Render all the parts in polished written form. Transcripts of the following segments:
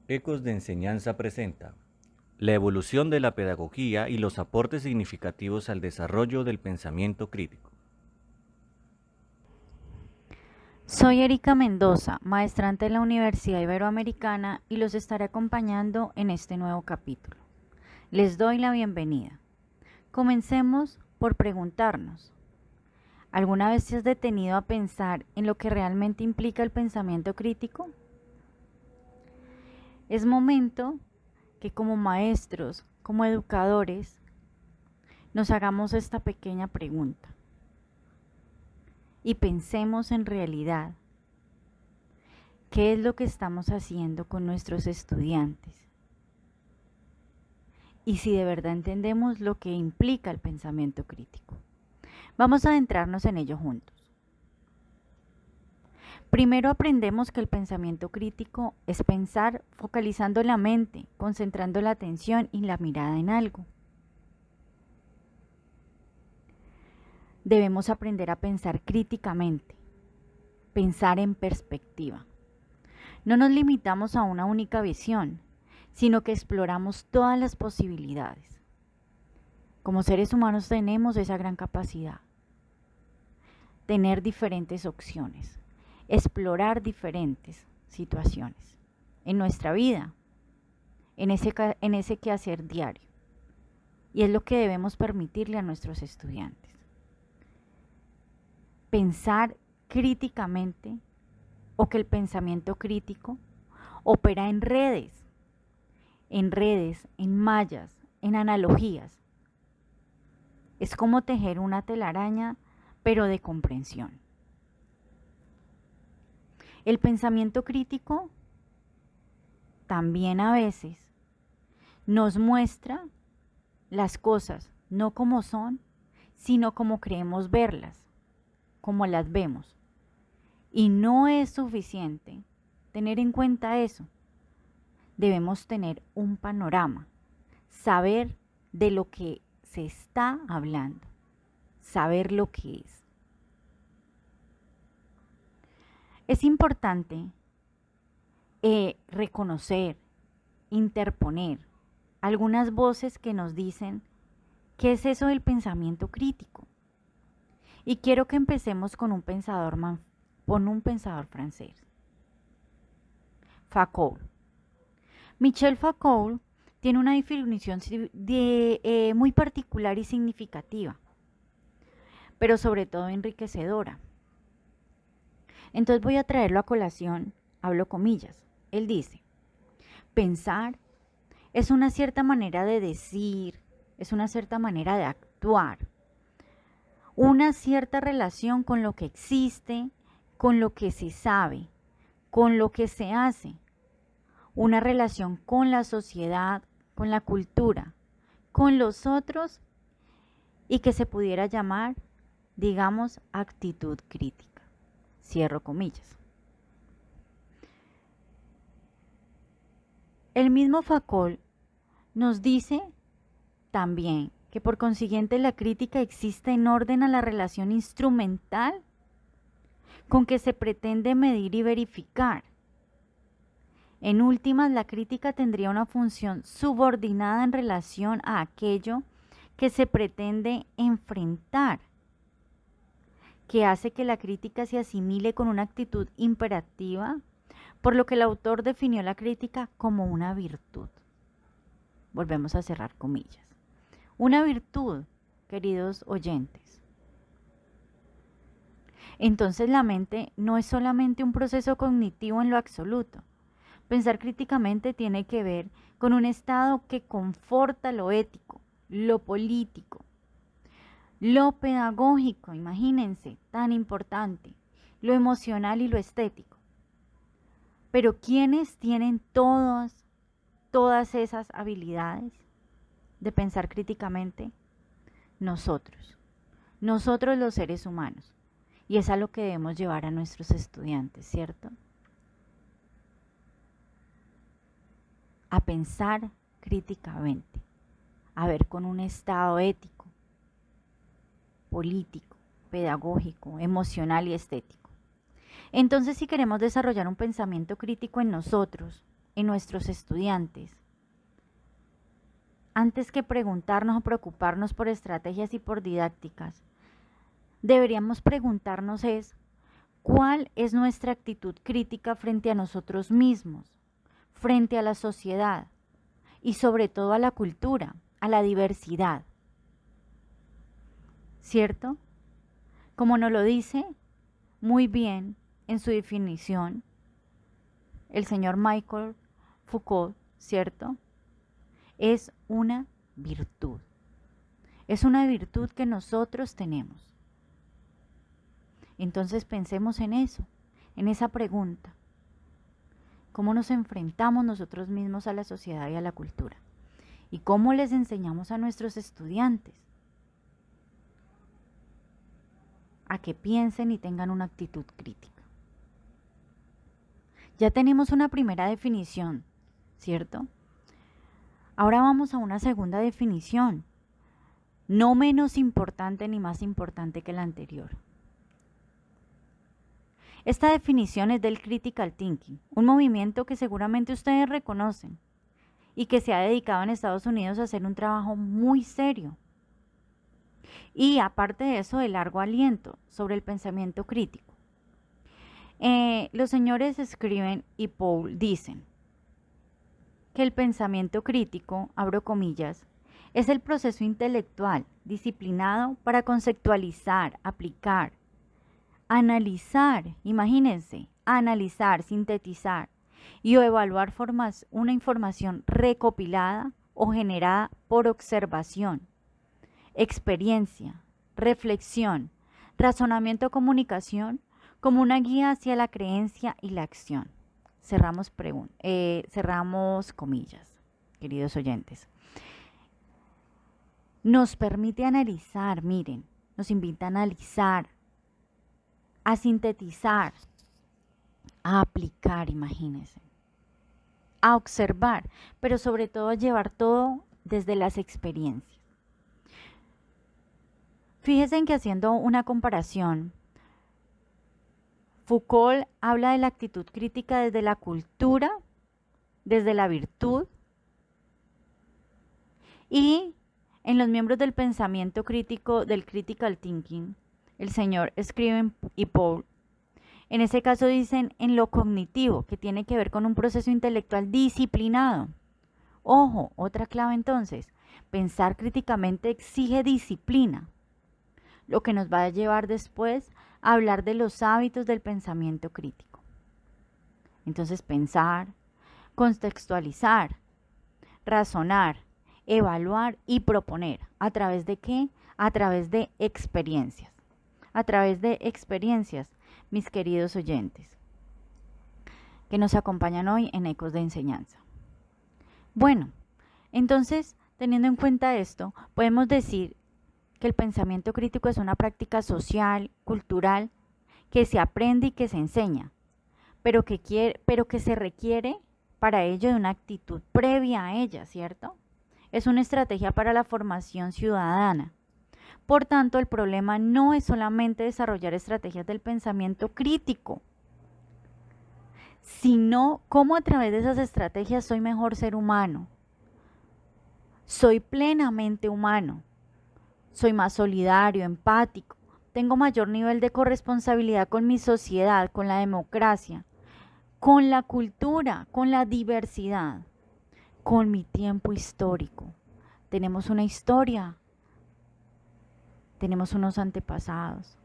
Ecos de Enseñanza presenta la evolución de la pedagogía y los aportes significativos al desarrollo del pensamiento crítico. Soy Erika Mendoza, maestrante en la Universidad Iberoamericana y los estaré acompañando en este nuevo capítulo. Les doy la bienvenida. Comencemos por preguntarnos, ¿alguna vez te has detenido a pensar en lo que realmente implica el pensamiento crítico? Es momento que como maestros, como educadores, nos hagamos esta pequeña pregunta y pensemos en realidad qué es lo que estamos haciendo con nuestros estudiantes y si de verdad entendemos lo que implica el pensamiento crítico. Vamos a adentrarnos en ello juntos. Primero aprendemos que el pensamiento crítico es pensar focalizando la mente, concentrando la atención y la mirada en algo. Debemos aprender a pensar críticamente, pensar en perspectiva. No nos limitamos a una única visión, sino que exploramos todas las posibilidades. Como seres humanos tenemos esa gran capacidad, tener diferentes opciones, explorar diferentes situaciones en nuestra vida, en ese quehacer diario. Y es lo que debemos permitirle a nuestros estudiantes. Pensar críticamente o que el pensamiento crítico opera en mallas, en analogías. Es como tejer una telaraña, pero de comprensión. El pensamiento crítico también a veces nos muestra las cosas no como son, sino como creemos verlas, como las vemos. Y no es suficiente tener en cuenta eso. Debemos tener un panorama, saber de lo que se está hablando, saber lo que es. Es importante reconocer, interponer algunas voces que nos dicen qué es eso del pensamiento crítico. Y quiero que empecemos con un pensador francés, Foucault. Michel Foucault tiene una definición muy particular y significativa, pero sobre todo enriquecedora. Entonces voy a traerlo a colación, hablo comillas. Él dice, pensar es una cierta manera de decir, es una cierta manera de actuar, una cierta relación con lo que existe, con lo que se sabe, con lo que se hace, una relación con la sociedad, con la cultura, con los otros y que se pudiera llamar, digamos, actitud crítica. Cierro comillas. El mismo Foucault nos dice también que por consiguiente la crítica existe en orden a la relación instrumental con que se pretende medir y verificar. En últimas, la crítica tendría una función subordinada en relación a aquello que se pretende enfrentar, que hace que la crítica se asimile con una actitud imperativa, por lo que el autor definió la crítica como una virtud. Volvemos a cerrar comillas. Una virtud, queridos oyentes. Entonces la mente no es solamente un proceso cognitivo en lo absoluto. Pensar críticamente tiene que ver con un estado que conforta lo ético, lo político, lo pedagógico, imagínense, tan importante, lo emocional y lo estético. Pero ¿quiénes tienen todas esas habilidades de pensar críticamente? Nosotros los seres humanos. Y es a lo que debemos llevar a nuestros estudiantes, ¿cierto? A pensar críticamente, a ver con un estado ético, político, pedagógico, emocional y estético. Entonces, si queremos desarrollar un pensamiento crítico en nosotros, en nuestros estudiantes, antes que preguntarnos o preocuparnos por estrategias y por didácticas, deberíamos preguntarnos ¿cuál es nuestra actitud crítica frente a nosotros mismos, frente a la sociedad y sobre todo a la cultura, a la diversidad? ¿Cierto? Como nos lo dice muy bien en su definición el señor Michel Foucault, ¿cierto? Es una virtud. Es una virtud que nosotros tenemos. Entonces pensemos en eso, en esa pregunta. ¿Cómo nos enfrentamos nosotros mismos a la sociedad y a la cultura? ¿Y cómo les enseñamos a nuestros estudiantes a que piensen y tengan una actitud crítica? Ya tenemos una primera definición, ¿cierto? Ahora vamos a una segunda definición, no menos importante ni más importante que la anterior. Esta definición es del Critical Thinking, un movimiento que seguramente ustedes reconocen y que se ha dedicado en Estados Unidos a hacer un trabajo muy serio. Y aparte de eso, de largo aliento sobre el pensamiento crítico. Los señores Scriven y Paul dicen que el pensamiento crítico, abro comillas, es el proceso intelectual disciplinado para conceptualizar, aplicar, analizar, imagínense, analizar, sintetizar y o evaluar una información recopilada o generada por observación, experiencia, reflexión, razonamiento o comunicación como una guía hacia la creencia y la acción. Cerramos comillas, queridos oyentes. Nos permite analizar, miren, nos invita a analizar, a sintetizar, a aplicar, imagínense, a observar, pero sobre todo a llevar todo desde las experiencias. Fíjense en que haciendo una comparación, Foucault habla de la actitud crítica desde la cultura, desde la virtud, y en los miembros del pensamiento crítico del Critical Thinking, el señor Scriven y Paul, en ese caso dicen en lo cognitivo, que tiene que ver con un proceso intelectual disciplinado. Ojo, otra clave entonces, pensar críticamente exige disciplina, lo que nos va a llevar después a hablar de los hábitos del pensamiento crítico. Entonces, pensar, contextualizar, razonar, evaluar y proponer. ¿A través de qué? A través de experiencias. A través de experiencias, mis queridos oyentes, que nos acompañan hoy en Ecos de Enseñanza. Bueno, entonces, teniendo en cuenta esto, podemos decir que el pensamiento crítico es una práctica social, cultural, que se aprende y que se enseña, pero que se requiere para ello de una actitud previa a ella, ¿cierto? Es una estrategia para la formación ciudadana. Por tanto, el problema no es solamente desarrollar estrategias del pensamiento crítico, sino cómo a través de esas estrategias soy mejor ser humano, soy plenamente humano, soy más solidario, empático, tengo mayor nivel de corresponsabilidad con mi sociedad, con la democracia, con la cultura, con la diversidad, con mi tiempo histórico. Tenemos una historia, tenemos unos antepasados,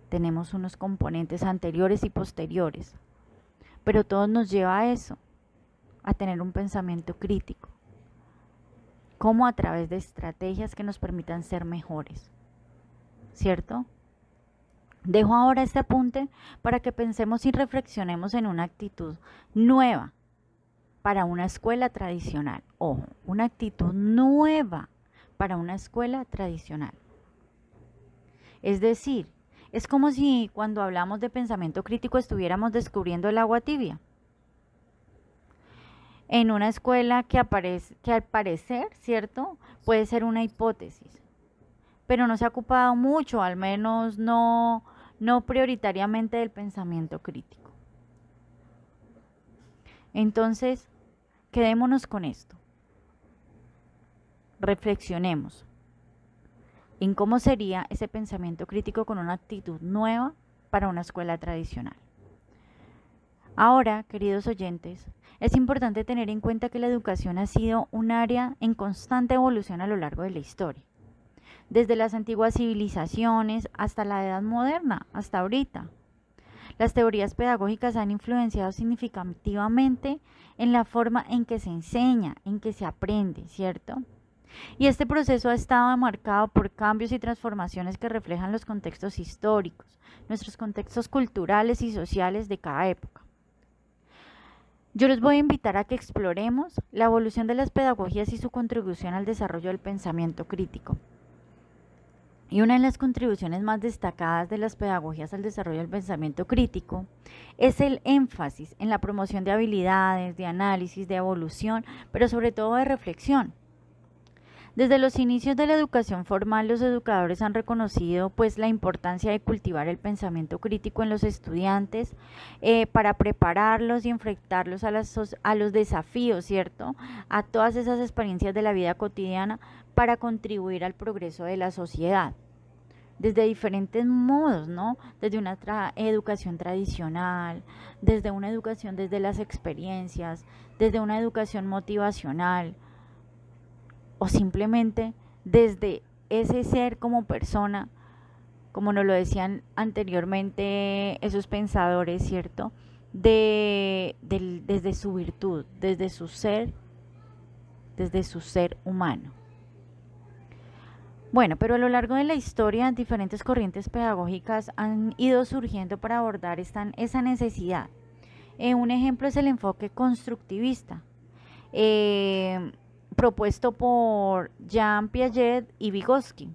tenemos unos componentes anteriores y posteriores, pero todo nos lleva a eso, a tener un pensamiento crítico. ¿Cómo? A través de estrategias que nos permitan ser mejores, ¿cierto? Dejo ahora este apunte para que pensemos y reflexionemos en una actitud nueva para una escuela tradicional. Ojo, una actitud nueva para una escuela tradicional. Es decir, es como si cuando hablamos de pensamiento crítico estuviéramos descubriendo el agua tibia. En una escuela que al parecer, ¿cierto?, puede ser una hipótesis, pero no se ha ocupado mucho, al menos no prioritariamente del pensamiento crítico. Entonces, quedémonos con esto. Reflexionemos en cómo sería ese pensamiento crítico con una actitud nueva para una escuela tradicional. Ahora, queridos oyentes, es importante tener en cuenta que la educación ha sido un área en constante evolución a lo largo de la historia, desde las antiguas civilizaciones hasta la edad moderna, hasta ahorita. Las teorías pedagógicas han influenciado significativamente en la forma en que se enseña, en que se aprende, ¿cierto? Y este proceso ha estado marcado por cambios y transformaciones que reflejan los contextos históricos, nuestros contextos culturales y sociales de cada época. Yo los voy a invitar a que exploremos la evolución de las pedagogías y su contribución al desarrollo del pensamiento crítico. Y una de las contribuciones más destacadas de las pedagogías al desarrollo del pensamiento crítico es el énfasis en la promoción de habilidades, de análisis, de evolución, pero sobre todo de reflexión. Desde los inicios de la educación formal, los educadores han reconocido pues la importancia de cultivar el pensamiento crítico en los estudiantes para prepararlos y enfrentarlos a los desafíos, ¿cierto? A todas esas experiencias de la vida cotidiana para contribuir al progreso de la sociedad. Desde diferentes modos, ¿no? Desde una educación tradicional, desde una educación desde las experiencias, desde una educación motivacional, o simplemente desde ese ser como persona, como nos lo decían anteriormente esos pensadores, ¿cierto? Desde su virtud, desde su ser humano. Bueno, pero a lo largo de la historia, diferentes corrientes pedagógicas han ido surgiendo para abordar esa necesidad. Un ejemplo es el enfoque constructivista, propuesto por Jean Piaget y Vygotsky,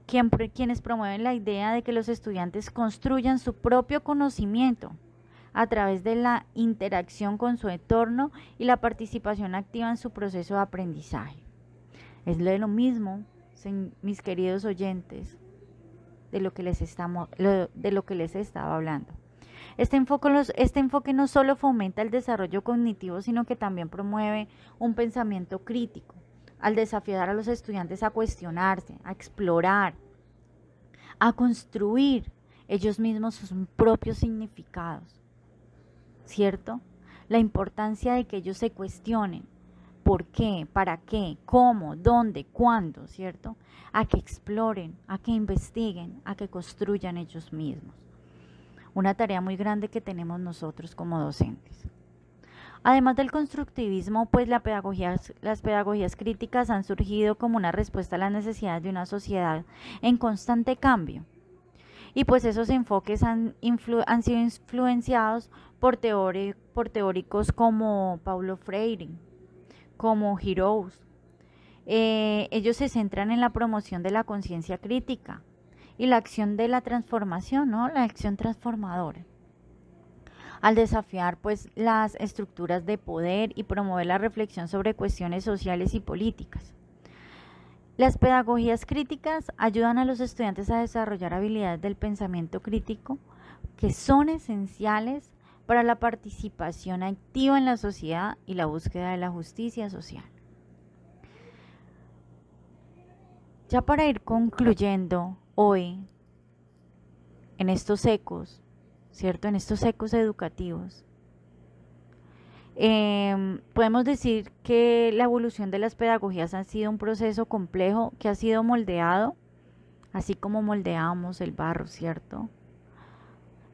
quienes promueven la idea de que los estudiantes construyan su propio conocimiento a través de la interacción con su entorno y la participación activa en su proceso de aprendizaje. Es lo mismo, mis queridos oyentes, de lo que les estaba hablando. Este enfoque no solo fomenta el desarrollo cognitivo, sino que también promueve un pensamiento crítico, al desafiar a los estudiantes a cuestionarse, a explorar, a construir ellos mismos sus propios significados, ¿cierto? La importancia de que ellos se cuestionen por qué, para qué, cómo, dónde, cuándo, ¿cierto? A que exploren, a que investiguen, a que construyan ellos mismos. Una tarea muy grande que tenemos nosotros como docentes. Además del constructivismo, pues las pedagogías críticas han surgido como una respuesta a las necesidades de una sociedad en constante cambio. Y pues esos enfoques han sido influenciados por teóricos como Paulo Freire, como Hirous. Ellos se centran en la promoción de la conciencia crítica y la acción de la transformación, ¿no? La acción transformadora. Al desafiar pues las estructuras de poder y promover la reflexión sobre cuestiones sociales y políticas. Las pedagogías críticas ayudan a los estudiantes a desarrollar habilidades del pensamiento crítico que son esenciales para la participación activa en la sociedad y la búsqueda de la justicia social. Ya para ir concluyendo hoy, en estos ecos, ¿cierto? En estos ecos educativos, podemos decir que la evolución de las pedagogías ha sido un proceso complejo que ha sido moldeado, así como moldeamos el barro, ¿cierto?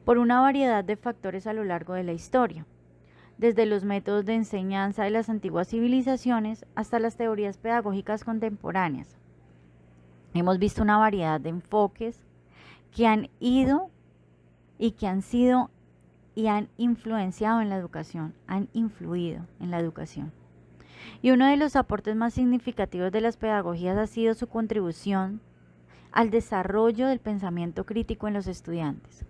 Por una variedad de factores a lo largo de la historia, desde los métodos de enseñanza de las antiguas civilizaciones hasta las teorías pedagógicas contemporáneas. Hemos visto una variedad de enfoques que han ido y que han sido y han influenciado en la educación, han influido en la educación. Y uno de los aportes más significativos de las pedagogías ha sido su contribución al desarrollo del pensamiento crítico en los estudiantes,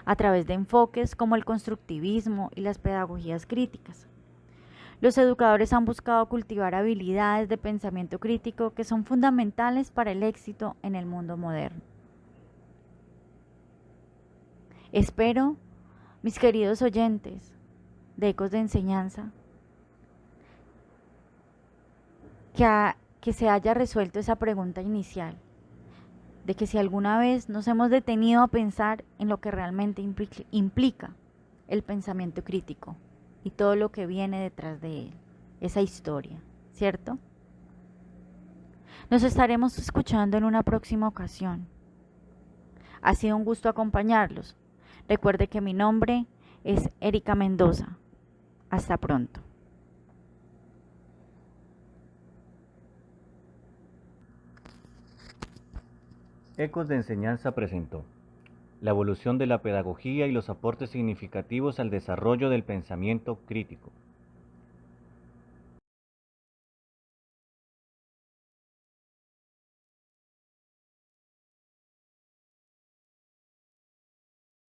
a través de enfoques como el constructivismo y las pedagogías críticas. Los educadores han buscado cultivar habilidades de pensamiento crítico que son fundamentales para el éxito en el mundo moderno. Espero, mis queridos oyentes, de Ecos de Enseñanza, que se haya resuelto esa pregunta inicial, de que si alguna vez nos hemos detenido a pensar en lo que realmente implica el pensamiento crítico y todo lo que viene detrás de él, esa historia, ¿cierto? Nos estaremos escuchando en una próxima ocasión. Ha sido un gusto acompañarlos. Recuerde que mi nombre es Erika Mendoza. Hasta pronto. Ecos de Enseñanza presentó la evolución de la pedagogía y los aportes significativos al desarrollo del pensamiento crítico.